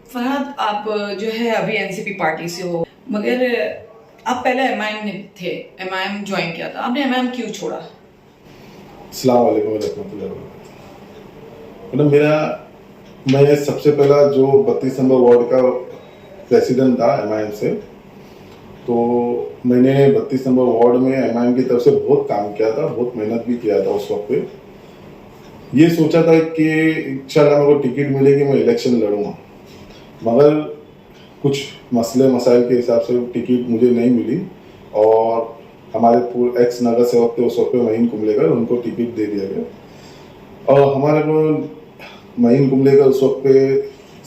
फरहाद, आप जो है अभी एनसीपी पार्टी से हो, मगर आप पहले एमआईएम में थे, एमआईएम ज्वाइन किया था, आपने एमआईएम क्यों छोड़ा? अस्सलाम वालेकुम रहमतुल्लाहि व बरकातहू। मतलब मैं सबसे पहला जो 32 नंबर वार्ड का प्रेसिडेंट था एमआईएम से, तो मैंने 32 नंबर वार्ड में एमआईएम की तरफ से बहुत काम किया था, बहुत मेहनत भी किया था। उस वक्त पे ये सोचा था कि इंशाल्लाह मेरे को टिकट मिलेगी, मैं इलेक्शन लड़ूंगा, मगर कुछ मसले मसाइल के हिसाब से टिकट मुझे नहीं मिली और हमारे पूरे एक्स नगर सेवक थे उस वक्त पे महीन कुंबलेकर, उनको टिकट दे दिया गया। और हमारे को महीन कुंबलेकर उस वक्त पे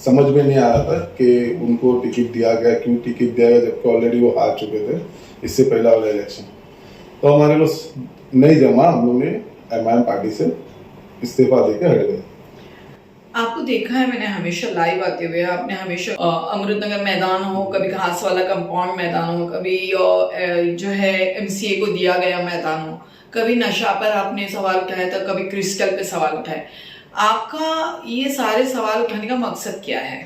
समझ में नहीं आ रहा था कि उनको टिकट दिया गया, क्यों टिकट दिया गया, जबकि ऑलरेडी वो हार चुके थे इससे पहला वाला इलेक्शन। तो हमारे को नहीं जमा, हम लोग ने एमआईएम पार्टी से इस्तीफा देकर हट गए। आपको देखा है मैंने हमेशा लाइव आते हुए, आपने हमेशा अमृतनगर मैदान हो, कभी घास वाला कंपाउंड मैदान हो, कभी जो है एमसीए को दिया गया मैदान हो, कभी नशा पर आपने सवाल उठाया था, कभी क्रिस्टल पे सवाल उठाए। आपका ये सारे सवाल उठाने का मकसद क्या है?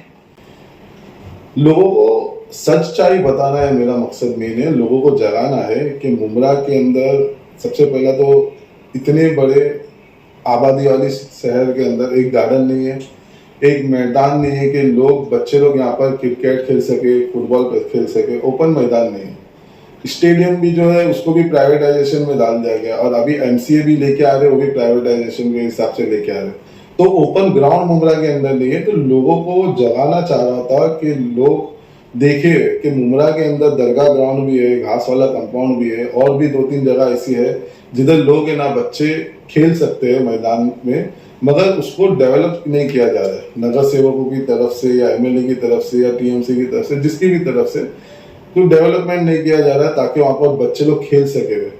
लोगों को सच्चाई बताना है, मेरा मकसद मेन है। लोगों को जगाना है कि मुमरा के अंदर सबसे पहला तो इतने बड़े आबादी वाली शहर के अंदर एक गार्डन नहीं है, एक मैदान नहीं है कि बच्चे लोग यहाँ पर क्रिकेट खेल सके, फुटबॉल खेल सके, ओपन मैदान नहीं है। स्टेडियम भी जो है उसको भी प्राइवेटाइजेशन में डाल दिया गया और अभी एमसीए भी लेके आ रहे, वो भी प्राइवेटाइजेशन के हिसाब से लेके आ रहे। तो ओपन ग्राउंड मुमरा के अंदर नहीं है। तो लोगों को जगाना चाह रहा था कि लोग देखे कि मुमरा के अंदर दरगाह ग्राउंड भी है, घास वाला कंपाउंड भी है, और भी 2-3 जगह ऐसी है जिधर लोग है ना बच्चे खेल सकते हैं मैदान में, मगर उसको डेवलप नहीं किया जा रहा है नगर सेवकों की तरफ से या एमएलए की तरफ से या टीएमसी की तरफ से, जिसकी भी तरफ से तो डेवलपमेंट नहीं किया जा रहा है ताकि वहां पर बच्चे लोग खेल सके हुए,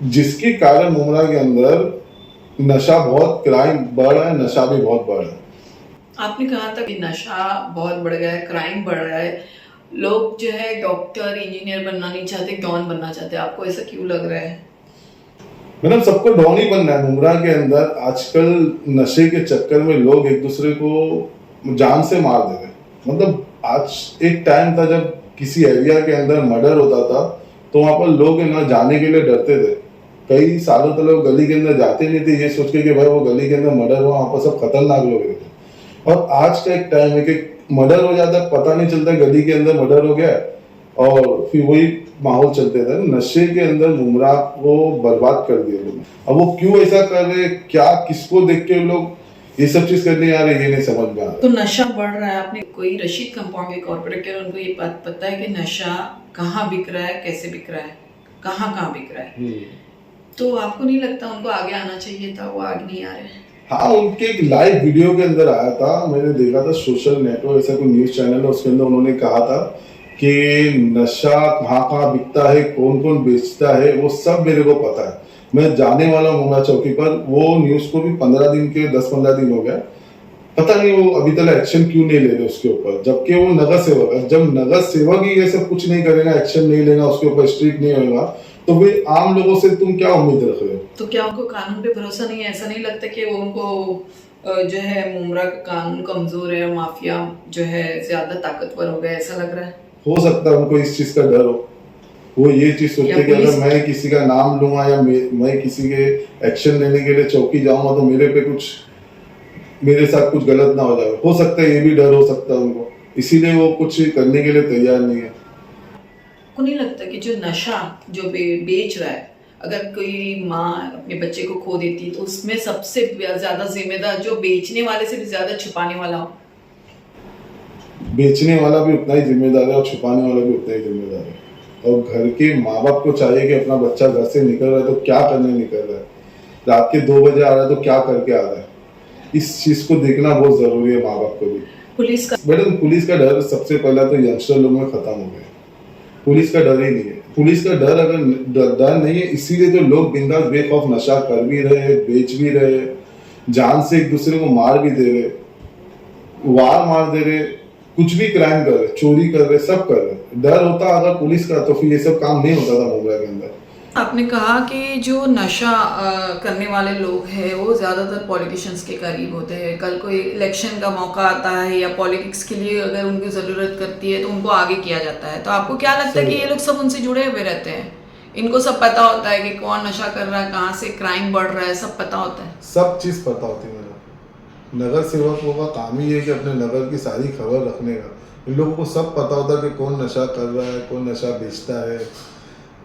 जिसके कारण मुमरा के अंदर नशा बहुत, क्राइम बढ़ रहा है, नशा भी बहुत बढ़ रहा है। आपने कहा था कि नशा बहुत बढ़ गया है, क्राइम बढ़ रहा है, लोग जो है डॉक्टर इंजीनियर बनना नहीं चाहते, डॉन बनना चाहते, आपको ऐसा क्यों लग रहा है? मतलब सबको डॉन ही बनना है मुमरा के अंदर। आजकल नशे के चक्कर में लोग एक दूसरे को जान से मार दे रहे। मतलब आज एक टाइम था जब किसी एरिया के अंदर मर्डर होता था तो वहां पर लोग ना जाने के लिए डरते थे। कई सालों तक लोग गली के अंदर जाते नहीं थे, ये सोच के कि भाई वो गली के अंदर मर्डर हुआ, वहां पर सब खतरनाक लोग रहते। और आज का एक टाइम है कि मर्डर हो जाता है, पता नहीं चलता गली के अंदर मर्डर हो गया और फिर वही माहौल चलते थे। नशे के अंदर मुमरा को बर्बाद कर दिया लोग। अब वो क्यों ऐसा कर रहे, क्या किसको देख के लोग ये सब चीज करने आ रहे, ये नहीं समझ में आ रहा। तो नशा बढ़ रहा है, आपने कोई रशीद कंपाउंड के कॉर्पोरेटर, उनको ये बात पता है कि नशा कहाँ बिक रहा है, कैसे बिक रहा है, कहाँ बिक रहा है? तो आपको नहीं लगता उनको आगे आना चाहिए था? वो आगे नहीं आ रहे हैं। हाँ, उनके एक लाइव वीडियो के अंदर आया था, मैंने देखा था, सोशल नेटवर्क ऐसा कोई न्यूज चैनल है, उसके अंदर उन्होंने कहा था कि नशा कहाँ बिकता है, कौन कौन बेचता है, वो सब मेरे को पता है। मैं जाने वाला हूँ मुमरा चौकी पर। वो न्यूज को भी 15 दिन के 10-15 दिन हो गया, पता नहीं वो अभी तक एक्शन क्यों नहीं ले रहे उसके ऊपर, जबकि वो नगर सेवक है। जब नगर सेवक ही ये सब कुछ नहीं करेगा, एक्शन नहीं लेगा, उसके ऊपर स्ट्रिक्ट नहीं होगा, तो वे आम लोगों से तुम क्या उम्मीद रख रहे हो? तो क्या उनको कानून पे भरोसा नहीं है? ऐसा नहीं लगता कि वो उनको जो है मुमरा का कानून कमजोर है, माफिया जो है ज्यादा ताकतवर हो गया, ऐसा लग रहा है? हो सकता है उनको इस चीज का डर हो। वो ये चीज सोचते कि अगर मैं किसी का नाम लूंगा या मैं किसी के एक्शन लेने के लिए चौकी जाऊंगा तो मेरे साथ कुछ गलत ना हो जाए। हो सकता है ये भी डर हो सकता है उनको, इसीलिए वो कुछ करने के लिए तैयार नहीं है। को नहीं लगता कि जो नशा जो बेच रहा है, अगर कोई माँ अपने बच्चे को खो देती तो उसमें सबसे ज्यादा जिम्मेदार जो बेचने वाले से भी ज्यादा छुपाने वाला हो? बेचने वाला भी उतना ही जिम्मेदार है और छुपाने वाला भी उतना ही जिम्मेदार है। और घर के माँ बाप को चाहिए कि अपना बच्चा घर से निकल रहा है तो क्या करने निकल रहा है, रात के 2 बजे आ रहा है तो क्या करके आ रहा है, इस चीज को देखना बहुत जरूरी है माँ बाप को भी। पुलिस का डर सबसे पहला तो यंगस्टर लोग में खत्म हो गया। पुलिस का डर ही नहीं है। पुलिस का डर अगर डर नहीं है, इसीलिए तो लोग बिंदास बेखौफ नशा कर भी रहे, बेच भी रहे, जान से एक दूसरे को मार भी दे रहे, वार मार दे रहे, कुछ भी क्राइम कर रहे, चोरी कर रहे, सब कर रहे। डर होता अगर पुलिस का तो फिर ये सब काम नहीं होता था मुंबई के अंदर। आपने कहा कि जो नशा करने वाले लोग हैं वो ज़्यादातर पॉलिटिशियंस के करीब होते हैं। कल कोई इलेक्शन का मौका आता है या पॉलिटिक्स के लिए अगर उनकी ज़रूरत करती है तो उनको आगे किया जाता है। तो आपको क्या लगता है कि ये लोग सब उनसे जुड़े हुए रहते हैं? इनको सब पता होता है कि कौन नशा कर रहा है, कहाँ से क्राइम बढ़ रहा है, सब पता होता है? सब चीज़ पता होती है मेरा। नगर सेवकों का काम ही है कि अपने नगर की सारी खबर रखने का। इन लोगों को सब पता होता है कि कौन नशा कर रहा है, कौन नशा बेचता है।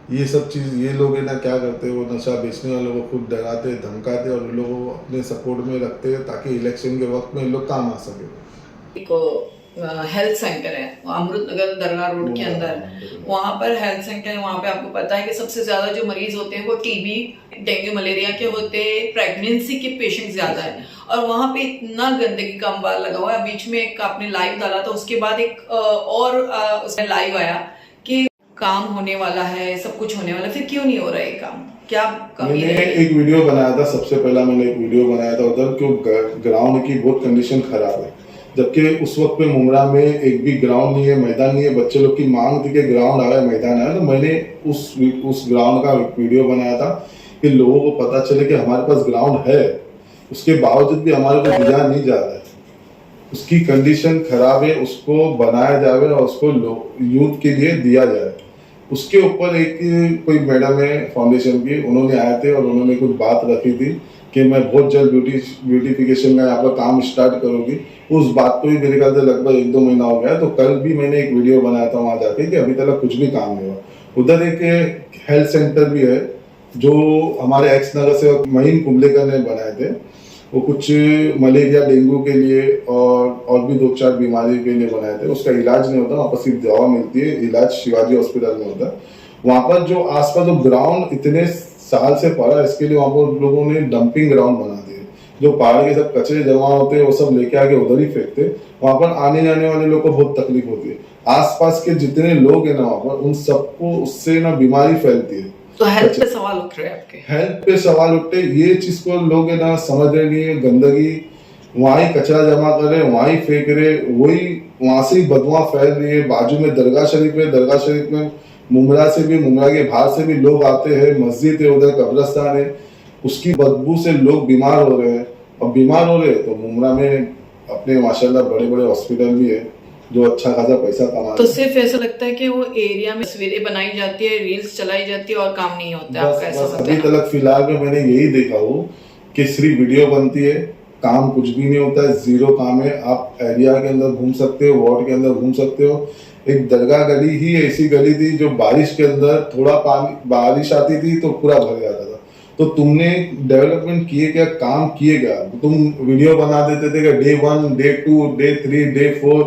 ये सब चीज़ ये लोग है ना क्या करते हैं, वो नशा बेचने वालों को खुद डराते धमकाते और उन लोगों को अपने सपोर्ट में रखते हैं ताकि इलेक्शन के वक्त में इन लोग काम आ सके। एक हेल्थ सेंटर है अमृतनगर दरगाह रोड के अंदर, वहाँ पर हेल्थ सेंटर है। वहाँ पे आपको पता है कि सबसे ज्यादा जो मरीज होते हैं वो टीबी, डेंगू, मलेरिया के होते हैं, प्रेगनेंसी के पेशेंट ज्यादा है। और वहाँ पे इतना गंदगी का अंबार लगा हुआ है। बीच में एक आपने लाइव डाला था, उसके बाद एक और उसमें लाइव आया कि काम होने वाला है, सब कुछ होने वाला है, फिर क्यों नहीं हो रहा है काम? क्या कमी मैंने है? एक वीडियो बनाया था, सबसे पहला मैंने एक वीडियो बनाया था उधर क्यों ग्राउंड की बहुत कंडीशन खराब है, जबकि उस वक्त पे मुमरा में एक भी ग्राउंड नहीं है, मैदान नहीं है। बच्चे लोग की मांग थी कि ग्राउंड आए, मैदान आए, तो मैंने उस ग्राउंड का वीडियो बनाया था कि लोगों को पता चले कि हमारे पास ग्राउंड है, उसके बावजूद भी हमारे को दिया नहीं जा रहा है। उसकी कंडीशन खराब है, उसको बनाया जाए और उसको यूथ के लिए दिया जाए। उसके ऊपर एक कोई मैडम है फाउंडेशन की, उन्होंने आए थे और उन्होंने कुछ बात रखी थी कि मैं बहुत जल्द ब्यूटिफिकेशन का यहाँ पर काम स्टार्ट करूँगी। उस बात को भी मेरे ख्याल से लगभग 1-2 महीना हो गया। तो कल भी मैंने एक वीडियो बनाया था वहाँ जाके कि अभी तक कुछ भी काम नहीं हुआ। उधर एक हेल्थ सेंटर भी है जो हमारे एक्स नगर से महीन कुंबलेकर ने बनाए थे। वो कुछ मलेरिया डेंगू के लिए और भी 2-4 बीमारी के लिए बनाए थे। उसका इलाज नहीं होता, वहाँ पर सिर्फ दवा मिलती है। इलाज शिवाजी हॉस्पिटल में होता है। वहाँ पर जो आसपास जो ग्राउंड इतने साल से पड़ा, इसके लिए वहाँ पर लोगों ने डंपिंग ग्राउंड बना दिए। जो पहाड़ के सब कचरे जमा होते हैं वो सब लेके आके उधर ही फेंकते। वहाँ पर आने जाने वाले लोग को बहुत तकलीफ होती है। आसपास के जितने लोग हैं ना वहाँ पर, उन सबको उससे ना बीमारी फैलती है। तो हेल्थ पे सवाल उठ रहे हैं आपके? हेल्थ पे सवाल उठते, ये चीज को लोग है ना समझ रहे नहीं है। गंदगी वहाँ ही कचरा जमा कर रहे, वहाँ ही फेंक रहे, वही वहां से ही बदबू फैल रही है। बाजू में दरगाह शरीफ है, दरगाह शरीफ में मुमरा से भी, मुमरा के बाहर से भी लोग आते हैं। मस्जिद है उधर, कब्रस्तान है, उसकी बदबू से लोग बीमार हो रहे हैं। और बीमार हो रहे हैं तो मुमरा में अपने माशाल्लाह बड़े बड़े हॉस्पिटल भी है जो अच्छा खासा पैसा कमा। तो सिर्फ ऐसा लगता है कि वो एरिया में तस्वीरें बनाई जाती है, रील्स चलाई जाती है और काम नहीं होता है। आपका ऐसा लगता अभी है? तक फिलहाल में मैंने यही देखा हो कि सिर्फ वीडियो बनती है, काम कुछ भी नहीं होता है, जीरो काम है। आप एरिया के अंदर घूम सकते हो, वार्ड के अंदर घूम सकते हो। एक दरगाह गली ही ऐसी गली थी जो बारिश के अंदर थोड़ा पानी, बारिश आती थी तो पूरा भर जाता था। तो तुमने डेवलपमेंट किए क्या, काम किए क्या? तुम वीडियो बना देते थे कि डे 1, डे 2, डे 3, डे 4,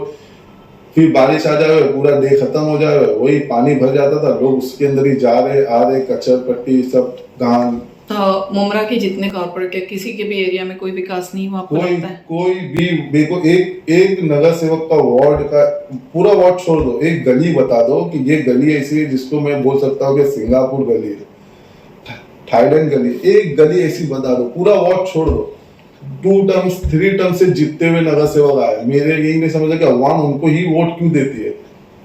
फिर बारिश आ जाए पूरा डे खत्म हो जाए, वही पानी भर जाता था। लोग उसके अंदर ही जा रहे आ रहे, कचर पट्टी सब गांव। तो मुमरा के जितने कॉर्पोरेट के किसी के भी एरिया में कोई विकास नहीं हुआ आपको लगता है? कोई भी देखो, एक नगर सेवक का वार्ड का पूरा वार्ड छोड़ दो, एक गली बता दो कि ये गली ऐसी है जिसको मैं बोल सकता हूँ कि सिंगापुर गली है, थाईलैंड गली। एक गली ऐसी बता दो, पूरा वार्ड छोड़ दो। 2 टर्म्स 3 टर्म से जीतते हुए नगर सेवक आए, मेरे यही नहीं समझा कि अवाम उनको ही वोट क्यों देती है।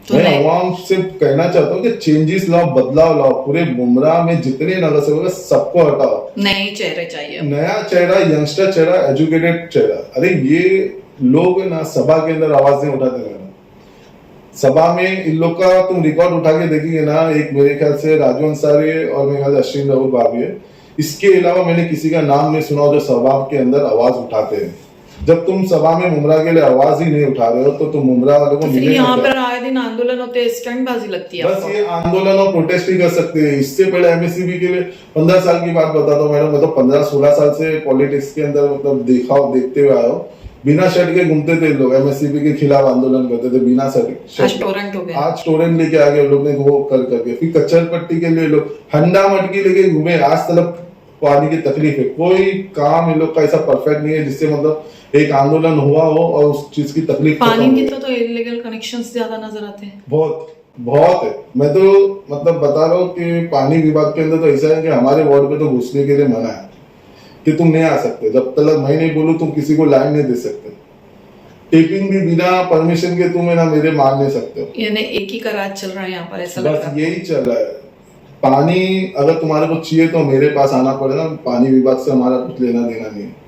तो मैं अवाम से कहना चाहता हूँ कि चेंजेस लाओ, बदलाव लाओ। पूरे मुमरा में जितने नगर सेवक है सबको हटाओ, नए चेहरे चाहिए। नया चेहरा, यंगस्टर चेहरा, एजुकेटेड चेहरा। अरे ये लोग ना सभा के अंदर आवाज नहीं उठाते हैं। सभा में इन लोग का तुम रिकॉर्ड उठा के देखेंगे ना, एक मेरे ख्याल से राजू अंसारी है और मेरे ख्याल से अश्विन राहुल बाबी है। इसके अलावा मैंने किसी का नाम नहीं सुना जो सभा के अंदर आवाज उठाते हैं। जब तुम सभा में मुमरा के लिए आवाज ही नहीं उठा रहे हो तो तुम मुमरा वालों को मिले। यहाँ पर आए दिन आंदोलन होते हैं, स्टंटबाजी लगती है बस आपको? ये आंदोलन और प्रोटेस्ट ही कर सकते हैं। इससे पहले एमएससीबी के लिए 15 साल की बात बताता हूँ मैडम, मतलब 15-16 साल से पॉलिटिक्स के अंदर मतलब देखते हुए आए हो। बिना शर्ट के घूमते थे लोग, एमएससीबी के खिलाफ आंदोलन करते थे बिना शर्ट। आज टोरेंट हो गया। आज टोरेंट लेके आ गए लोग ने वो कर करके। फिर कच्चर पट्टी के लिए लोग हंडा मटकी लेके घूमे। आज तक पानी की तकलीफ है। कोई काम इन लोग का ऐसा परफेक्ट नहीं है जिससे मतलब एक आंदोलन हुआ हो और उस चीज की तकलीफ पानी की तो इलीगल कनेक्शंस ज्यादा नजर आते हैं। बहुत है। मैं तो मतलब बता रहा हूँ कि पानी विभाग के अंदर तो ऐसा है कि हमारे वार्ड पे तो घुसने के लिए मना है कि तुम नहीं आ सकते। जब तक मैं नहीं बोलूं तुम किसी को लाइन नहीं दे सकते। टेपिंग भी बिना परमिशन के तुम है ना मेरे मार नहीं सकते हो। यानी एक ही का राज चल रहा है यहाँ पर, ऐसा लग रहा बस है? यही चल रहा है। पानी अगर तुम्हारे को चाहिए तो मेरे पास आना पड़ेगा, पानी विभाग से हमारा कुछ लेना देना नहीं है।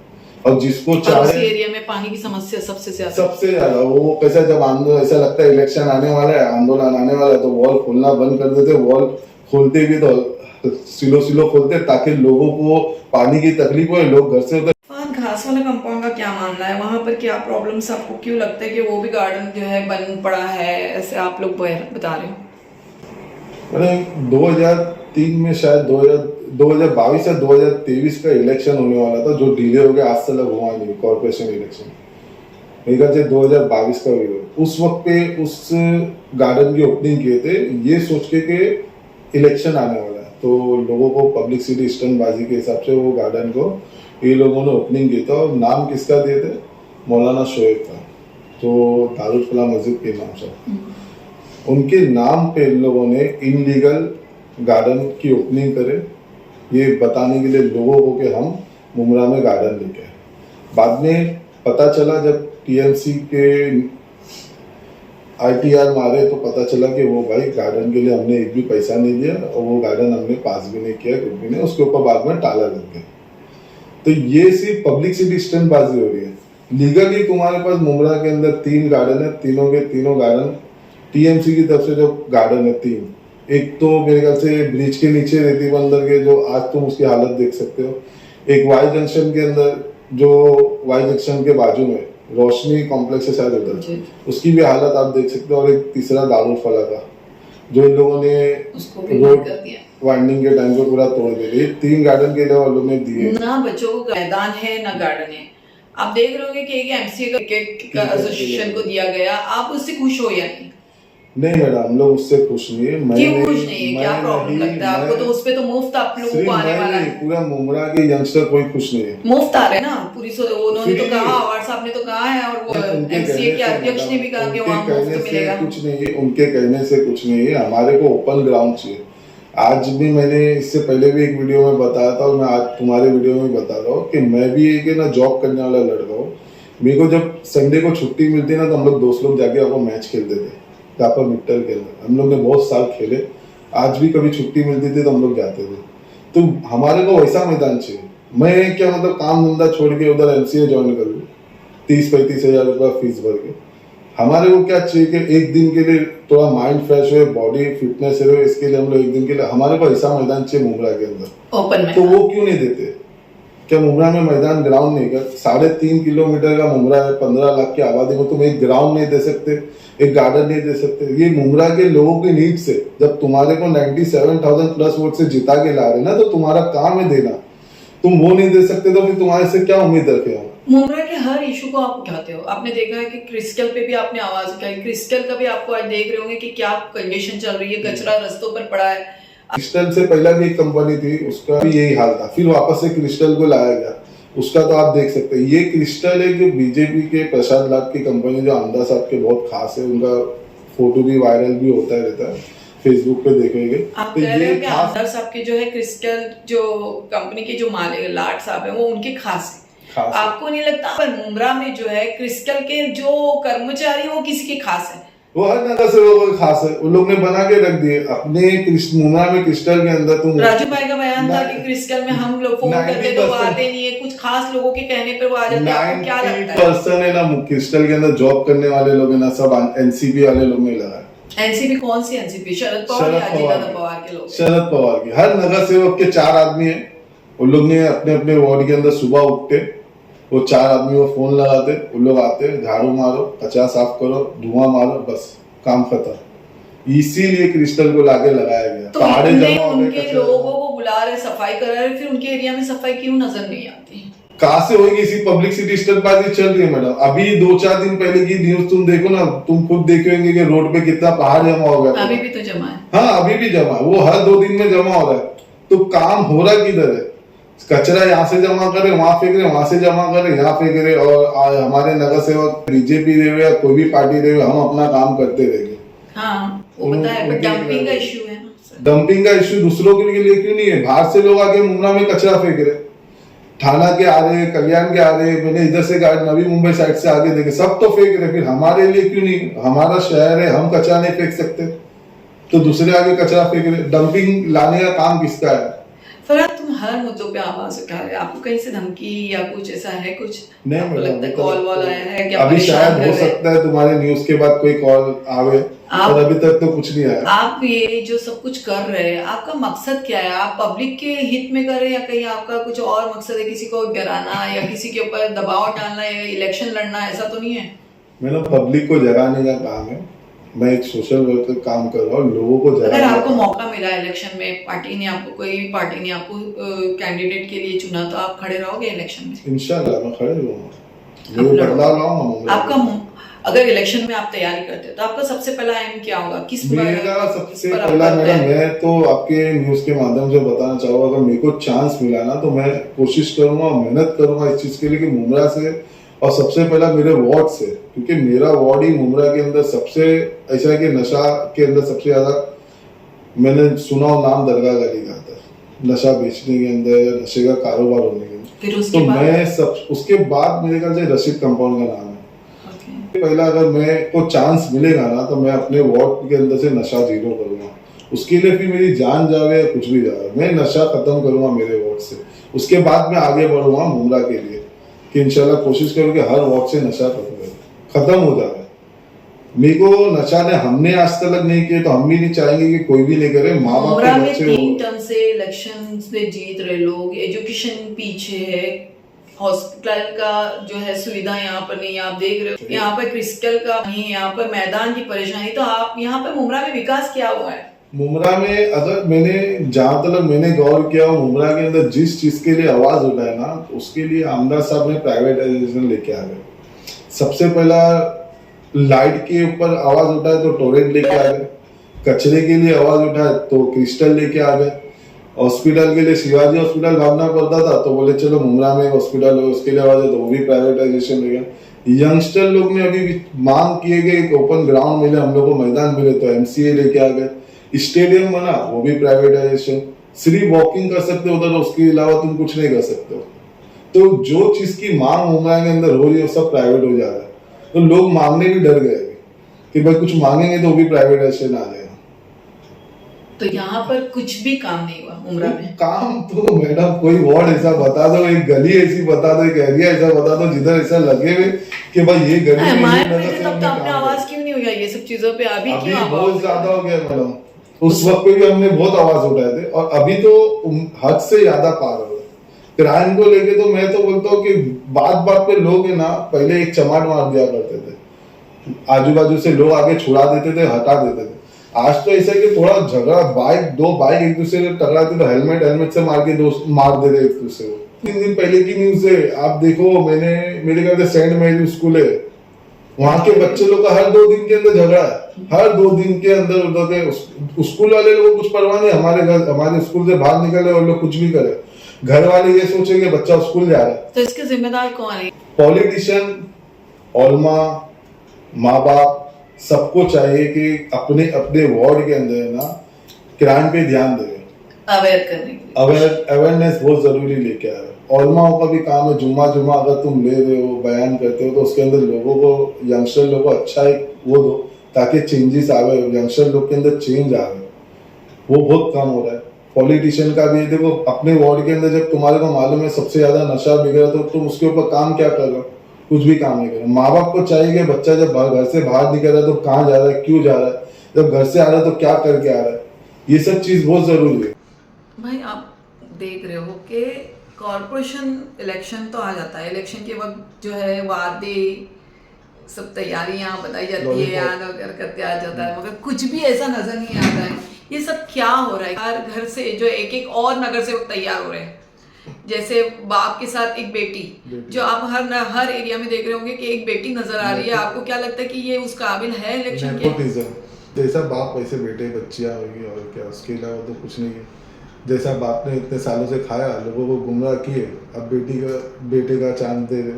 और जिसको और उसी चाहे एरिया में पानी की समस्या सबसे ज्यादा। सबसे ज्यादा वो कैसा, जब आंदोलन ऐसा लगता है इलेक्शन आने वाला है, आंदोलन आने वाला है, तो वॉल खोलना बंद कर देते। वॉल खोलते भी तो सिलो सिलो खोलते ताकि लोगों को पानी की तकलीफ हो, लोग घर से उधर। घास वाला कंपाउंड का क्या मामला है, वहां पर क्या प्रॉब्लम्स आपको क्यों लगता है कि वो भी गार्डन जो है बंद पड़ा है, ऐसे आप लोग बता रहे हो? मैंने 2003 में शायद 2022 या 2023 का इलेक्शन होने वाला था, जो डिले हो गया, आज तक हुआ नहीं कॉर्पोरेशन इलेक्शन। मेरे ख्याल से 2022 का हुआ। उस वक्त पे उस गार्डन की ओपनिंग किए थे ये सोच के कि इलेक्शन आने वाला है, तो लोगों को पब्लिसिटी स्टंटबाजी के हिसाब से वो गार्डन को ये लोगों ने ओपनिंग किया था। और नाम किसका दिए थे? मौलाना शोएब का, जो दारुल फलाह मस्जिद के नाम से, उनके नाम पे इन लोगों ने इनलीगल गार्डन की ओपनिंग करे, ये बताने के लिए लोगों को कि हम मुमरा में गार्डन लेके आए। बाद में पता चला जब टीएमसी के ITR मारे तो पता चला कि वो भाई गार्डन के लिए हमने एक भी पैसा नहीं दिया और वो गार्डन हमने पास भी नहीं किया, कुछ भी नहीं, उसके ऊपर बाद में ताला लग गया। तो ये सिर्फ पब्लिसिटी स्टंटबाजी हो रही है। लीगली तुम्हारे पास मुमरा के अंदर 3 गार्डन है, तीनों के तीनों गार्डन टीएमसी की तरफ से जो गार्डन है 3, एक तो मेरे ख्याल से ब्रिज के नीचे रेती बंदर के, जो आज तुम उसकी हालत देख सकते हो। एक वाई जंक्शन के अंदर, जो वाई जंक्शन के बाजू में रोशनी कॉम्प्लेक्स है शायद उधर, उसकी भी हालत आप देख सकते हो। और एक तीसरा दारुल फलाह का, जो इन लोगों ने रोड वाइंडिंग के टाइम पे पूरा तोड़ दिया। 3 गार्डन के लिए लोगों ने दिए। ना बच्चों को मैदान है ना गार्डन है। आप देख रहे होंगे कि एक MCA का क्रिकेट एसोसिएशन को दिया गया, आप उससे खुश हो या नहीं? नहीं मैडम, हम लोग उससे खुश नहीं है। क्यों खुश नहीं है? क्या प्रॉब्लम लगता है आपको? तो उसपे तो मुफ्त आप लोगों को आने वाला है। पूरा मुमरा के यंगस्टर कोई खुश नहीं है, मुफ्त आ रहे ना पूरी। उन्होंने तो कहा, अवार्ड साहब ने तो कहा है, और वो MCA के अध्यक्ष ने भी कहा कि वहाँ मुफ्त मिलेगा। कुछ नहीं है, उनके कहने से कुछ नहीं है। हमारे को ओपन ग्राउंड चाहिए। आज भी मैंने इससे पहले भी एक वीडियो में बताया था, और मैं आज तुम्हारे वीडियो में बता रहा हूँ कि मैं भी एक ना जॉब करने वाला लड़का हूँ। मेरे को जब संडे को छुट्टी मिलती है ना, तो हम लोग दोस्त लोग जाके आपको मैच खेलते थे कापर मिट्टल के अंदर। हम लोग ने बहुत साल खेले, आज भी कभी छुट्टी मिलती थी तो हम लोग जाते थे। तो हमारे को वैसा मैदान चाहिए। मैं क्या मतलब काम धंधा छोड़ के उधर MCA ज्वाइन कर लूँ 30-35 हज़ार रुपया फीस भर के। हमारे को क्या चाहिए कि एक दिन के लिए थोड़ा माइंड फ्रेश हो, बॉडी फिटनेस हो, इसके लिए हम लोग एक दिन के लिए हमारे को ऐसा मैदान चाहिए मुमरा के अंदर। ओपन में तो वो क्यों नहीं देते? क्या मुमरा में मैदान ग्राउंड नहीं? कर 3.5 किलोमीटर का मुमरा है, 15 लाख की आबादी में तुम एक ग्राउंड नहीं दे सकते, एक गार्डन नहीं दे सकते? ये मुमरा के लोगों की नीड से, जब तुम्हारे को 97,000 प्लस वोट से जिता के ला रहे ना, तो तुम्हारा काम है देना। तुम वो नहीं दे सकते तो फिर तुम्हारे से क्या उम्मीद रखे हो? मुमरा के हर इशू को आप उठाते हो। आपने देखा है कि क्रिस्टल पे भी आपने आवाज उठाई। क्रिस्टल का भी आपको आज देख रहे होंगे कि क्या कंडीशन चल रही है, कचरा रास्तों पर पड़ा है। क्रिस्टल से पहले भी एक कंपनी थी, उसका भी यही हाल था, फिर वापस से क्रिस्टल को लाया गया। उसका तो आप देख सकते हैं। ये क्रिस्टल है जो बीजेपी के प्रसाद लाल की कंपनी, जो आमदा साहब के बहुत खास है, उनका फोटो भी वायरल भी होता रहता है, फेसबुक पे देखेंगे। आप कह रहे हो कि आमदार साहब के जो है क्रिस्टल जो कंपनी के जो मालिक लाट साहब है, वो उनके खास है। आपको नहीं लगता पर मुमरा में जो है क्रिस्टल के जो कर्मचारी वो किसी के खास है? वो हर नगर से लोगों के खास है, उन लोग ने बना के रख दिए अपने मुमरा में। क्रिस्टल के अंदर तुम राजू भाई का बयान था कि क्रिस्टल में हम लोग फोन करते तो वो आते नहीं है, कुछ खास लोगों के कहने पर वो आ जाते हैं। आपको क्या लगता है? 90% है ना क्रिस्टल के अंदर जॉब करने वाले लोग है ना, सब NCP वाले लोग ने लगा है। NCP कौन सी NCP? शरद पवार या अजीत पवार के लोग? शरद पवार की। हर नगर सेवक के 4 आदमी है, उन लोग ने अपने अपने वार्ड के अंदर सुबह उठते, वो 4 आदमी वो फोन लगाते, उन लोग आते, झाड़ू मारो, कचरा साफ करो, धुआं मारो, बस काम खत्म। इसीलिए क्रिस्टल को लाके लगाया गया। तो उनके लोगों को बुला रहे, सफाई करा रहे, फिर उनके एरिया में सफाई क्यों नजर नहीं आती? कहाँ से होगी? इसी पब्लिसिटी स्टंटबाजी चल रही है मैडम। अभी 2-4 दिन पहले की न्यूज तुम देखो ना, तुम खुद देखेंगे कि रोड पे कितना पहाड़ जमा हो गया। अभी भी तो जमा है। हाँ अभी भी जमा है, वो हर 2 दिन में जमा हो रहा है। तो काम हो रहा किधर है? कचरा यहाँ से जमा करे, वहां फेंक रहे, वहां से जमा करे, यहाँ फेंक रहे। और हमारे नगर सेवक बीजेपी रहे या कोई भी पार्टी रहे, हम अपना काम करते रहेंगे। हाँ, वो पता है, बट डंपिंग का इश्यू है ना। डंपिंग का इश्यू दूसरों के लिए क्यों नहीं है? बाहर से लोग आके मुमरा में कचरा फेंक रहे, थाना के आ रहे, कल्याण के आ रहे, मैंने इधर से नवी मुंबई साइड से आगे देखे, सब तो फेंक रहे। फिर हमारे लिए क्यों नहीं? हमारा शहर है, हम कचरा नहीं फेंक सकते? तो दूसरे आगे कचरा फेंक रहे, डंपिंग लाने का काम किसका है? फरहाद, तुम हर मुद्दों पे आवाज उठा रहे हो, आपको कहीं से धमकी या कुछ ऐसा है? कुछ नहीं आपको मैडम, लगता है कॉल वॉल आया है क्या? अभी परेशान शायद कर हो रहे हैं? सकता है तुम्हारे न्यूज के बाद कोई कॉल आवे, और अभी तक तो कुछ नहीं आया। आप ये जो सब कुछ कर रहे हैं, आपका मकसद क्या है? आप पब्लिक के हित में कर रहे हैं या कहीं आपका कुछ और मकसद है, किसी को डराना या किसी के ऊपर दबाव डालना या इलेक्शन लड़ना? ऐसा तो नहीं है? मैंने पब्लिक को जगाने का काम है, मैं एक सोशल वर्कर काम कर रहा हूँ, लोगों को अगर जगाने आपको का। मौका मिला इलेक्शन में, कोई भी पार्टी ने आपको कैंडिडेट के लिए चुना, तो आप खड़े रहोगे इलेक्शन में? इंशाल्लाह मैं खड़े रहूंगा, आप मैं लड़ोगे? बदलाव लाऊंगा मुंबई आपका में। अगर इलेक्शन में आप तैयारी करते हो तो आपका सबसे पहला एम क्या होगा? मेरा सबसे पर आप पहला करते मैडम, हैं? मैं तो आपके न्यूज के माध्यम से बताना चाहूंगा, अगर मेरे को चांस मिला ना तो मैं कोशिश करूंगा और मेहनत करूंगा इस चीज के लिए कि मुमरा से, और सबसे पहला मेरे वार्ड से, क्योंकि मेरा वार्ड ही मुमरा के अंदर सबसे ऐसा है कि नशा के अंदर सबसे ज्यादा मैंने सुना हो नाम दरगाह गली का था, नशा बेचने के अंदर या नशे का कारोबार होने के अंदर। फिर तो उसके बाद मैं सब उसके बाद मेरे ख्याल से रशीद कंपाउंड का नाम है। ओके। पहला अगर मैं को चांस मिलेगा ना तो मैं अपने वार्ड के अंदर से नशा जीरो करूंगा, उसके लिए फिर मेरी जान जावे या कुछ भी जावे, मैं नशा खत्म करूंगा मेरे वार्ड से। उसके बाद मैं आगे बढ़ूंगा मुमरा के लिए कि इंशाल्लाह कोशिश करूँ कि हर वार्ड से नशा खत्म हो जाए। मेरे को नशा ने हमने आज तक नहीं किया तो हम भी नहीं चाहेंगे कि कोई भी नहीं करे। माँ बाप मुमरा के में बच्चे 3 टर्म से इलेक्शन में जीत रहे लोग, एजुकेशन पीछे है, हॉस्पिटल का जो है सुविधा यहाँ पर नहीं, आप देख रहे हो यहाँ पर क्रिस्टल का नहीं, यहाँ पर मैदान की परेशानी, तो आप यहाँ पर मुमरा में विकास क्या हुआ है? मुमरा में अगर मैंने जहां तक मैंने गौर किया मुमरा के अंदर जिस चीज के लिए आवाज उठाए ना, उसके लिए आमदार साहब ने प्राइवेटाइजेशन लेके आ गए। सबसे पहला लाइट के ऊपर आवाज उठाए तो टोरेंट लेके आ गए, कचरे के लिए आवाज उठाए तो क्रिस्टल लेके आ गए, हॉस्पिटल के लिए शिवाजी हॉस्पिटल भागना पड़ता था तो बोले चलो मुमरा में हॉस्पिटल हो, उसके लिए आवाज है तो वो भी प्राइवेटाइजेशन ले गया। यंगस्टर लोग ने अभी मांग किए गए एक ओपन ग्राउंड मिले, हम लोग को मैदान मिले तो एमसीए लेके आ गए। स्टेडियम बना वो भी प्राइवेटाइजेशन, सिर्फ वॉकिंग कर सकते हो तो उसके अलावा तुम कुछ नहीं कर सकते हो। तो जो चीज की मांग मुंबई के अंदर हो रही है वो सब प्राइवेट हो जा रहा है, तो लोग मांगने भी डर गए कि भाई कुछ मांगेंगे तो वो भी प्राइवेटाइजेशन आ जाएगा। तो यहाँ पर कुछ भी काम नहीं हुआ मुमरा में? काम तो मैडम कोई वार्ड ऐसा बता दो, एक गली ऐसी बता दो, एक एरिया ऐसा बता दो जिधर ऐसा लगे हुए कि भाई ये गली में हिमायत ये में नजर से तब हमने तो आपने काम आवाज किया। क्यों नहीं हुई ये सब चीजों पे? अभी अभी क्यों बहुत आवाज? ज्यादा हो गया मैडम, उस वक्त पे भी हमने बहुत आवाज उठाए थे और अभी तो हद से ज्यादा पार हो गए। क्राइम को लेके तो मैं तो बोलता हूँ कि बात बात पे लोग है ना पहले एक चमाट मार दिया करते थे, आजू बाजू से लोग आगे छुड़ा देते थे, हटा देते थे। आज तो ऐसा है कि थोड़ा झगड़ा, दो बाइक एक दूसरे से टकराते तो हेलमेट से मार दे रहे एक दूसरे को। 3 दिन पहले की न्यूज है, आप देखो, मैंने मेरे घर से सेंट मैरी स्कूल है, वहां के बच्चे लोग का हर 2 दिन के अंदर झगड़ा है, हर 2 दिन के अंदर उधर स्कूल वाले लोग कुछ परवाह नहीं, हमारे स्कूल से बाहर निकले और लोग कुछ भी करे, घर वाले ये सोचेंगे बच्चा स्कूल जा रहा है। तो इसके जिम्मेदार कौन है? पॉलिटिशियन, ओलमा, माँ बाप, सबको चाहिए कि अपने अपने वार्ड के अंदर ना क्राइम पे ध्यान दें, अवेयर करने के लिए। अवेयरनेस बहुत जरूरी लेके आ रहे हैं। ओलमाओं का भी काम है, जुम्मा अगर तुम ले रहे हो, बयान करते हो तो उसके अंदर लोगों को, यंगस्टर लोगों को अच्छा एक वो दो ताकि चेंजेस आवे, यंगस्टर लोग के अंदर चेंज आवे, वो बहुत कम हो रहा है। पॉलिटिशियन का भी देखो, अपने वार्ड के अंदर जब तुम्हारे को मालूम है सबसे ज्यादा नशा बिक रहा है तो तुम उसके ऊपर काम क्या कर रहे हो? कुछ भी काम नहीं कर रहे। माँ बाप को चाहिए कि बच्चा जब घर से बाहर निकल रहा है तो कहाँ जा रहा है, क्यों जा रहा है, जब घर से आ रहा है तो क्या करके आ रहा है, ये सब चीज बहुत जरूरी है। भाई आप देख रहे हो कि कॉरपोरेशन इलेक्शन तो आ जाता है, इलेक्शन के वक्त जो है वादे सब तैयारियां बताई जाती है, याद वगैरह करते आ जाता है, मगर कुछ भी ऐसा नजर नहीं आता है। ये सब क्या हो रहा है? हर घर से जो एक और नगर सेवक तैयार हो रहे हैं, जैसे बाप के साथ एक बेटी, जो आप हर एरिया में देख रहे होंगे कि एक बेटी नजर आ रही है। आपको क्या लगता है कि ये उस काबिल है इलेक्शन के? नेपोटिज्म, जैसा बाप वैसे बेटे बच्चियां होगी और क्या, उसके अलावा तो कुछ नहीं है। जैसा बाप ने इतने सालों से खाया, लोगों को गुमराह किए, अब बेटे का चांस दे रहे,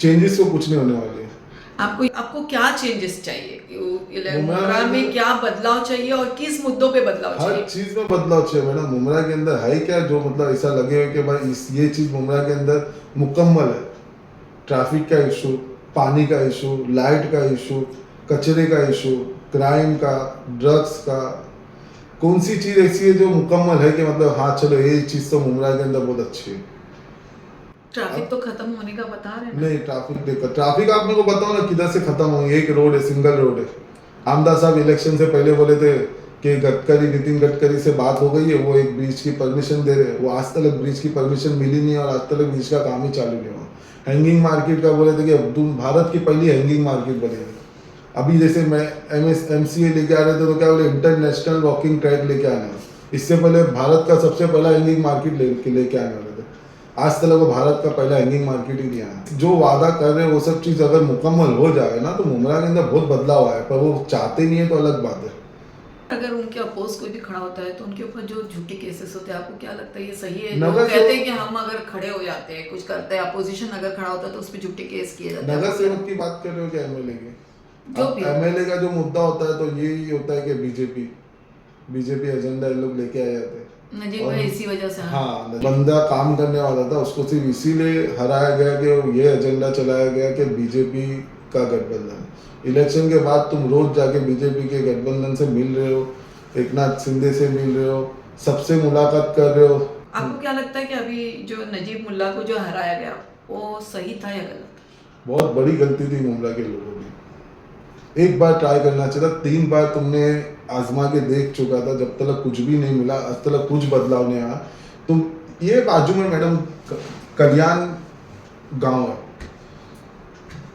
चेंजेस तो कुछ नहीं होने वाले। आपको क्या चेंजेस चाहिए? मुमरा में क्या बदलाव चाहिए और किस मुद्दों पे बदलाव हर चाहिए? चीज में बदलाव चाहिए मैडम। मुमरा के अंदर है क्या जो मतलब ऐसा लगे हो कि भाई ये चीज मुमरा के अंदर मुकम्मल है? ट्रैफिक का इशू, पानी का इशू, लाइट का इशू, कचरे का इशू, क्राइम का, ड्रग्स का, कौन सी चीज़ ऐसी है जो मुकम्मल है कि मतलब हाँ चलो ये चीज़ तो मुमरा के अंदर बहुत अच्छी है। ट्रैफिक तो खत्म होने का बता रहे हैं ना। नहीं, ट्रैफिक देखो, ट्रैफिक आप मेरे को बताओ ना किधर से खत्म होगी। एक रोड है, सिंगल रोड है। आमदार साहब इलेक्शन से पहले बोले थे कि गडकरी, नितिन गडकरी से बात हो गई है, वो एक ब्रिज की परमिशन दे रहे हैं। वो आज तक ब्रिज की परमिशन मिली नहीं और आज तक ब्रिज का काम ही चालू नहीं हुआ। हैंगिंग मार्केट का बोले थे कि अब भारत की पहली हैंगिंग मार्केट बनेगी। अभी जैसे मैं MCA लेके आ रहे थे तो क्या बोले, इंटरनेशनल वॉकिंग ट्रैक लेके आने हैं। इससे पहले भारत का सबसे पहला हैंगिंग मार्केट लेके आने वाले थे। आज तक वो भारत का पहला हैंगिंग मार्केट ही नहीं आया। जो वादा कर रहे हैं वो सब चीज़ अगर मुकम्मल हो जाए ना तो मुमरा के अंदर बहुत बदलाव आया, पर वो चाहते नहीं है तो अलग बात है। अगर उनके अपोज कोई भी खड़ा होता है तो उनके ऊपर जो झूठे केसेस होते हैं, आपको क्या लगता है ये सही है? लोग नगर कहते हैं कि हम अगर खड़े हो जाते हैं, कुछ करते हैं, अपोजिशन अगर खड़ा होता है तो उस पर झूठे केस किए जाते हैं। नगर सेवक की बात कर रहे हो क्या MLA की? जो भी हो। MLA का जो मुद्दा होता है तो यही होता है कि बीजेपी एजेंडा ये लोग लेके आ जाते हैं। नजीब और- भाई इसी वजह से हाँ, बंदा काम करने वाला था, उसको सिर्फ इसीलिए हराया गया कि ये एजेंडा चलाया गया कि बीजेपी का गठबंधन। इलेक्शन के बाद तुम रोज जाके बीजेपी के गठबंधन से मिल रहे हो, एकनाथ शिंदे से मिल रहे हो, सबसे मुलाकात कर रहे हो। आपको क्या लगता है कि अभी जो नजीब मुल्ला को जो हराया गया वो सही था या गलत? बहुत बड़ी गलती थी मुमरा के लोगों की। एक बार ट्राई करना चाहिए था। 3 बार तुमने आजमा के देख चुका था, जब तक कुछ भी नहीं मिला, आज तक कुछ बदलाव नहीं आया। तुम ये बाजू में मैडम कल्याण गांव है,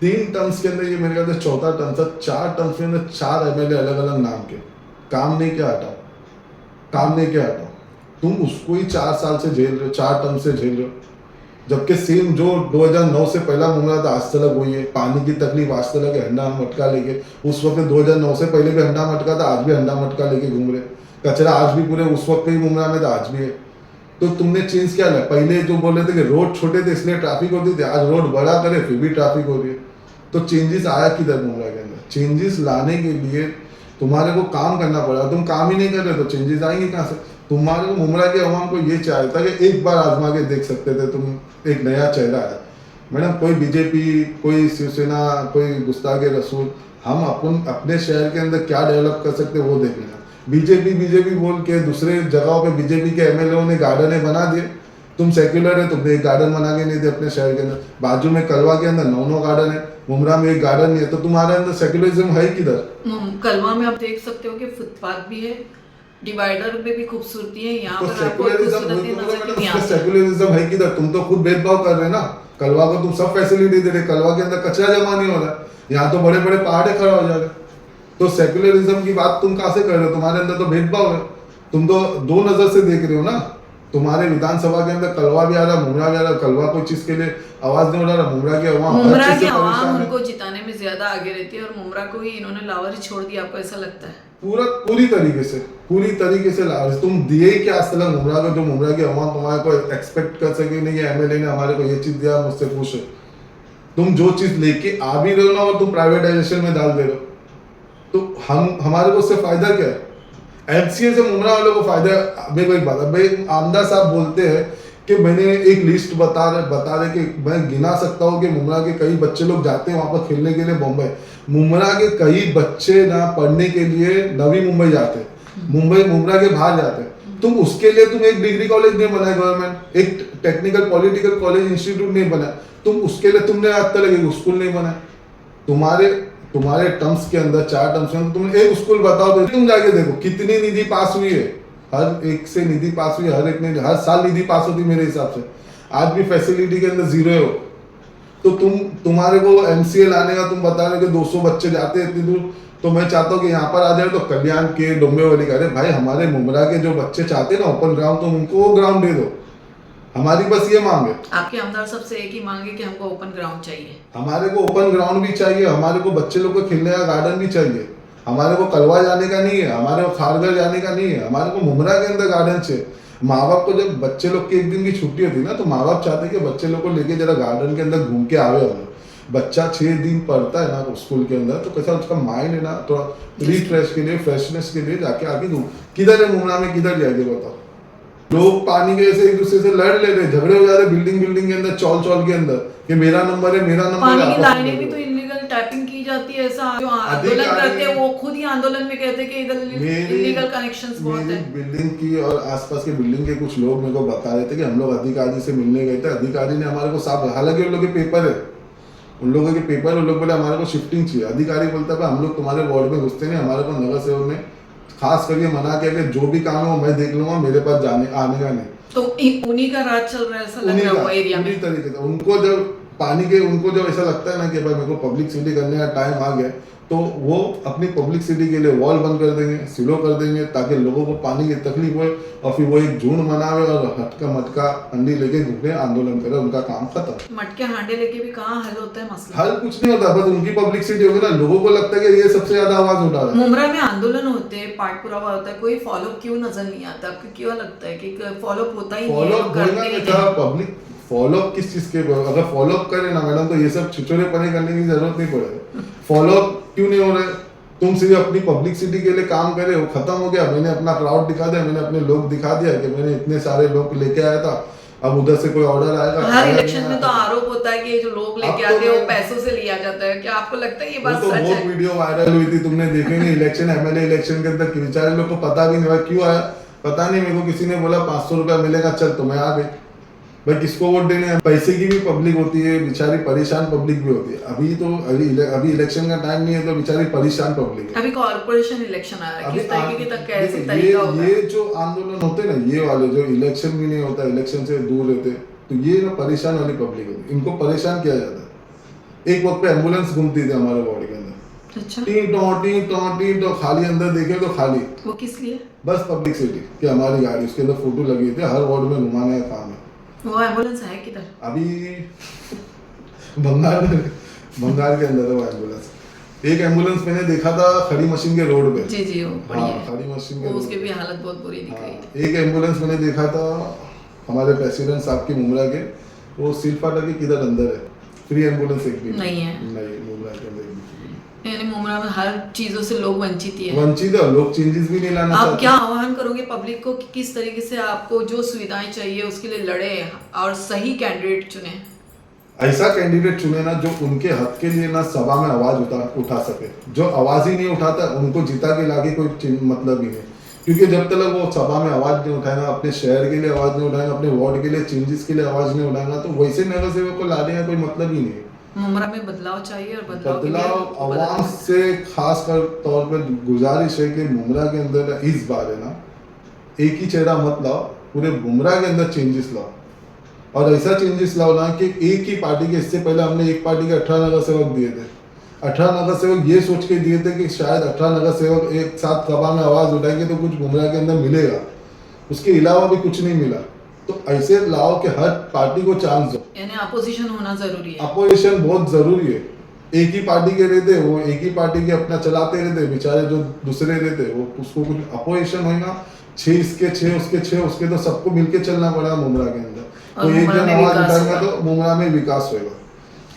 3 टर्म्स के अंदर ये मेरे ख्याल से चौथा टर्म था। 4 टर्म्स के अंदर 4 MLA अलग अलग नाम के, काम नहीं क्या हटाओ। तुम उसको ही 4 साल से झेल रहे हो, 4 टर्म से झेल रहे हो, जबकि सेम जो 2009 से पहला मुमरा था आज तक वही है। पानी की तकलीफ आज तक है, हंडा मटका लेके, उस वक्त 2009 से पहले भी हंडा मटका था, आज भी हंडा मटका लेके घूम रहे। कचरा आज भी पूरे उस वक्त ही मुमरा में था, आज भी है। तो तुमने चेंज क्या लाया? पहले जो बोले थे कि रोड छोटे थे इसलिए ट्रैफिक होती थी, आज रोड बड़ा करे फिर भी ट्रैफिक हो रही है। तो चेंजेस आया किधर मुमरा के अंदर? चेंजेस लाने के लिए तुम्हारे को काम करना पड़ा। तुम काम ही नहीं कर रहे तो चेंजेस आएंगे कहाँ से? तुम्हारे को मुमरा के अवाम को ये चाहिए था कि एक बार आजमा के देख सकते थे तुम, एक नया चेहरा है। मैडम कोई बीजेपी, कोई शिवसेना, कोई गुस्ताखे रसूल, हम अपने शहर के अंदर क्या डेवलप कर सकते वो देख लेना। बीजेपी बोल के दूसरे जगहों पे बीजेपी के MLA ने गार्डन बना दिए। तुम सेक्युलर है, तुमने एक गार्डन बना के नहीं दिए अपने शहर के अंदर। बाजू में कलवा के अंदर 9 गार्डन है, मुमरा में एक गार्डन नहीं है, तो तुम्हारे अंदर सेक्युलरिज्म है किधर? कलवा में आप देख सकते हो कि फुटपाथ भी है, डिवाइडर में भी खूबसूरती है। यहाँ तो पर आपको खूबसूरती नजर क्यों नहीं आती? सेक्युलरिज्म है किधर? तुम तो खुद भेदभाव कर रहे हैं ना। कलवा को तुम सब फैसिलिटी दे रहे, कलवा के अंदर कचरा जमा नहीं हो रहा है, यहाँ तो बड़े बड़े पहाड़े खड़ा हो जा रहे। तो सेक्युलरिज्म की बात तुम कहाँ से कर रहे हो? तुम्हारे अंदर तो भेदभाव है, तुम तो 2 नजर से देख रहे हो ना। तुम्हारे विधानसभा के अंदर कलवा भी आ रहा, मुमरा भी आ रहा। कलवा कोई चीज के लिए आवाज नहीं उठा रहा, मुमरा की आवाम मुमरा की आवाम उनको जिताने में ज्यादा आगे रहती है और मुमरा को ही इन्होंने लावर ही छोड़ दिया। आपको ऐसा लगता है? पूरी तरीके से लाभ तुम दिए ही क्या आज तक मुमरा को? जो मुमरा की आवाम तुम्हारे को एक्सपेक्ट कर सके नहीं, ये MLA ने हमारे को ये चीज दिया, मुझसे खुश है। तुम जो चीज लेके आ भी रहे हो ना और तुम प्राइवेटाइजेशन में डाल दे रहे हो, तो हमारे को उससे फायदा क्या है? MCA से मुमरा वालों को फायदा है। मेरे को एक बात, आमदार साहब बोलते हैं कि मैंने एक लिस्ट बता रहे कि मैं गिना सकता हूँ कि मुमरा के कई बच्चे लोग जाते हैं वहां पर खेलने के लिए बॉम्बे। मुमरा के कई बच्चे ना पढ़ने के लिए नवी मुंबई जाते हैं, मुमरा के बाहर जाते हैं। तुम उसके लिए तुम एक डिग्री कॉलेज नहीं बनाए गवर्नमेंट, एक टेक्निकल पॉलिटिकल कॉलेज इंस्टीट्यूट नहीं बनाया, तुम उसके लिए तुमने आज तक एक स्कूल नहीं बनाया। तुम्हारे टर्म्स के अंदर 4 टर्म्स में तुम एक स्कूल बताओ तो तुम जाके देखो कितनी निधि पास हुई है। हर एक से निधि पास हुई, हर साल निधि पास होती मेरे हिसाब से। आज भी फैसिलिटी के अंदर 0 हो। तो तुम्हारे को MCA लाने का तुम बता रहे हो कि 200 बच्चे जाते हैं इतनी दूर, तो मैं चाहता हूँ कि यहाँ पर आ जाए तो कल्याण के डोंबिवली का। अरे भाई, हमारे मुमरा के जो बच्चे चाहते हैं ना ओपन ग्राउंड, तो उनको वो ग्राउंड दे दो। हमारी बस ये मांग है। आपके आमदार साहब से एक ही मांग है कि हमको ओपन ग्राउंड चाहिए। हमारे को ओपन ग्राउंड भी चाहिए, हमारे को बच्चे लोग को खेलने का गार्डन भी चाहिए। हमारे को कलवा जाने का नहीं है, हमारे को खारगर जाने का नहीं है, हमारे को मुमरा के अंदर गार्डन चाहिए। माँ बाप को जब बच्चे लोग की 1 दिन की छुट्टी होती है ना, तो माँ बाप चाहते हैं कि बच्चे लोग को लेके जरा गार्डन के अंदर घूम के आवे। हम बच्चा 6 दिन पढ़ता है ना स्कूल के अंदर, तो कैसा उसका माइंड है ना थोड़ा रिफ्रेश के लिए, फ्रेशनेस के लिए जाके आगे घूम। किधर है मुमरा में, किधर जाएंगे बताओ? लोग पानी के ऐसे एक दूसरे से लड़ ले रहे, झगड़े हो जा रहे बिल्डिंग के अंदर, चौल के अंदर कि मेरा नंबर है, मेरा नंबर है। पानी की लाइनें भी तो इलीगल टैपिंग की जाती है ऐसा, जो आंदोलन करते हैं वो खुद ही आंदोलन में कहते हैं कि इधर मेरी- इलीगल कनेक्शंस बहुत मेरी है। बिल्डिंग की और आसपास के बिल्डिंग के कुछ लोग मेरे को बता रहे थे कि हम लोग अधिकारी से मिलने गए थे, अधिकारी ने हमारे को साफ, हालांकि उन लोगों के पेपर है, उन लोगों के पेपर, उन लोग बोले हमारे को शिफ्टिंग चाहिए। अधिकारी बोलता है हम लोग तुम्हारे वार्ड में घुसते नहीं, हमारे को नगर सेवक ने खास करके मना किया कि जो भी काम है वो मैं देख लूंगा, मेरे पास आने का नहीं। तो उन्हीं का राज चल रहा है ऐसा लग रहा है वो एरिया में। पूरी तरीके से उनको जब ऐसा लगता है ना कि भाई मेरे को पब्लिसिटी करने का टाइम आ गया, तो वो अपनी पब्लिसिटी के लिए वॉल बंद कर देंगे, सिलो कर देंगे, ताकि लोगों को पानी की तकलीफ हो, और फिर वो एक झुंड बनावे और हटका मटका अंडी लेके घूमे, आंदोलन करे, उनका काम खत्म। मटके हांडे लेके भी कहाँ हल होता है मसला। हल कुछ नहीं होता, बस उनकी पब्लिसिटी होगी ना, लोगों को लगता है कि ये सबसे ज्यादा आवाज उठा रहा है। मुमरा में आंदोलन होते हैं, पाठ पुरावा होता है, कोई फॉलो क्यों नजर नहीं आता? आपको क्यों लगता है कि फॉलो होता ही नहीं है, फॉलो लोग करते ही था नहीं? पब्लिक फॉलो किस चीज के, अगर फॉलो करे ना मैडम तो ये सब छिछोरे पने करने की जरूरत नहीं पड़ेगी। फॉलो क्यों नहीं हो रहे? तुम सिर्फ अपनी पब्लिसिटी के लिए काम करे, वो खत्म हो गया, मैंने अपना क्राउड दिखा दिया, मैंने अपने लोग दिखा दिया कि मैंने इतने सारे लोग लेके आया था, अब उधर से कोई ऑर्डर आएगा। हर इलेक्शन में तो आरोप होता है कि जो लोग लेके अब तो आते हैं वो मैं- पैसों से लिया जाता है। क्या आपको लगता है ये वो बात तो सच बहुत है? वीडियो वायरल हुई थी, तुमने देखेंगे इलेक्शन, एमएलए इलेक्शन के अंदर बेचारे लोग को पता भी नहीं हुआ क्यों आया, पता नहीं। मेरे को किसी ने बोला 500 रुपया मिलेगा, चल तो मैं आ गई। भाई किसको वोट देने हैं? पैसे की भी पब्लिक होती है, बेचारी परेशान पब्लिक भी होती है। अभी इलेक्शन का टाइम नहीं है तो बेचारी परेशान पब्लिक है। अभी कॉर्पोरेशन इलेक्शन आ रहा है, किस तरीके की तक कैसे देखो, तरीका होगा? ये जो आंदोलन होते हैं ना, ये वाले जो इलेक्शन भी नहीं होता, इलेक्शन से दूर रहते, तो ये ना परेशान वाली पब्लिक होती है, इनको परेशान किया जाता है। एक वक्त पे एम्बुलेंस घूमती थी हमारे वार्ड के अंदर, अच्छा, टी टो खाली, अंदर देखे तो खाली, वो किस लिए? बस पब्लिसिटी कि हमारी गाड़ी, उसके अंदर फोटो लगी थी, हर वार्ड में घुमाने का काम है। वो एम्बुलेंस है किधर? अभी बंगाल के अंदर है वो एम्बुलेंस। एक एम्बुलेंस मैंने देखा था खड़ी मशीन के रोड पे। जी जी, वो हाँ, बढ़िया है। खड़ी मशीन के वो रोड उसकी पे। भी हालत बहुत बुरी दिख रही है। हाँ, एक एम्बुलेंस मैंने देखा था हमारे प्रेसिडेंट साहब की मुमरा के, वो सिलफाटा के किधर अंदर है, फ्री एम्बुलेंस एक भी नहीं है। नहीं, मुमरा के अंदर एक भी free नहीं। यानी मुमरा में हर चीजों से लोग वंचित ही है। वंचित है, लोग चेंजेस भी नहीं लाना आप चाहते। क्या आह्वान करोगे पब्लिक को कि किस तरीके से आपको जो सुविधाएं चाहिए उसके लिए लड़े और सही कैंडिडेट चुने? ऐसा कैंडिडेट चुने ना जो उनके हक के लिए ना सभा में आवाज उठा सके। जो आवाज ही नहीं उठाता उनको जिता के लाके कोई मतलब ही नहीं, क्योंकि जब तक वो सभा में आवाज नहीं उठाएगा, अपने शहर के लिए आवाज नहीं उठाएगा, अपने वार्ड के लिए चेंजेस के लिए आवाज नहीं उठाएगा, तो वैसे नगर सेवक को लाने का कोई मतलब ही नहीं है। मुमरा में बदलाव चाहिए और बदलाव के लिए बदलाव आवाम से खास कर तौर पर गुजारिश है कि मुमरा के अंदर इस बार है ना, एक ही चेहरा मत लाओ, पूरे मुमरा के अंदर चेंजेस लाओ, और ऐसा चेंजेस लाओ ना कि एक ही पार्टी के, इससे पहले हमने एक पार्टी के 18 नगर सेवक दिए थे। 18 नगर सेवक ये सोच के दिए थे कि शायद 18 नगर सेवक एक साथ सभा में आवाज उठाएंगे तो कुछ मुमरा के अंदर मिलेगा, उसके अलावा भी कुछ नहीं मिला। तो ऐसे लाओ कि हर पार्टी को चांस दो। यानी अपोजिशन होना जरूरी है। अपोजिशन बहुत जरूरी है। एक ही पार्टी के रहते, वो एक ही पार्टी के अपना चलाते रहते, बेचारे जो दूसरे रहते वो उसको कुछ अपोजिशन होगा, 6 इसके 6 उसके 6 उसके, तो सबको मिलके चलना पड़ेगा मुमरा के अंदर। और तो एक मुमरा जन में आवाज विकास उठाएगा होगा। तो मुमरा में विकास होगा,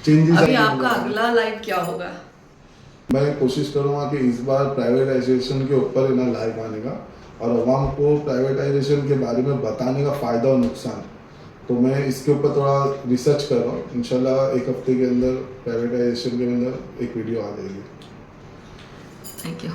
चेंजेस अभी आएंगे आपका मुमरा में। अगला लाइव क्या होगा? मैं कोशिश करूंगा कि इस बार प्राइवेटाइजेशन के ऊपर है ना लाइव आने का, और आवाम को प्राइवेटाइजेशन के बारे में बताने का फ़ायदा और नुकसान। तो मैं इसके ऊपर थोड़ा रिसर्च कर रहा हूँ, इंशाल्लाह 1 हफ्ते के अंदर प्राइवेटाइजेशन के अंदर एक वीडियो आ जाएगी। Thank you.